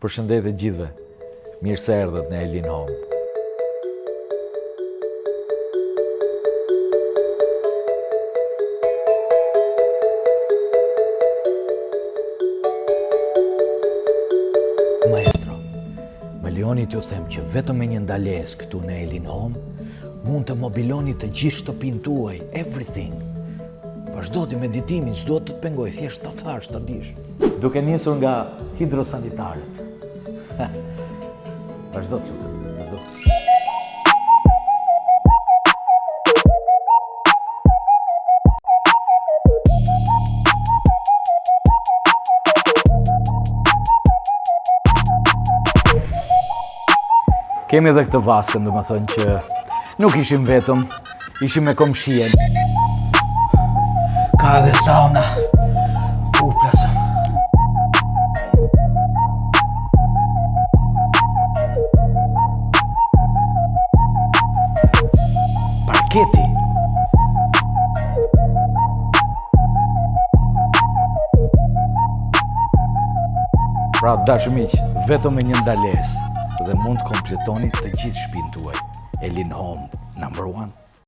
Përshëndetje gjithëve. Mirë se erdhët në Elin Home. Maestro, më lejoni t'ju them që vetëm me një ndalesë këtu në Elin Home mund të mobiloni të gjithë shtëpinë tuaj, everything. Vazhdo ti meditimin, s'do të të pengoj, thjesht ta thash, ta dish. Duke nisur nga hidrosanitarët. Vazhdo të lutem, vazhdo. Kemi edhe këtë vaskën, do më thënë që nuk ishim vetëm, ishim me komshien. Ka edhe sauna. Plasëm. Parketi. Pra, dashur miq, vetëm me një ndalesë dhe mund të kompletoni të gjithë shtëpinë tuaj. Elin Home, #1.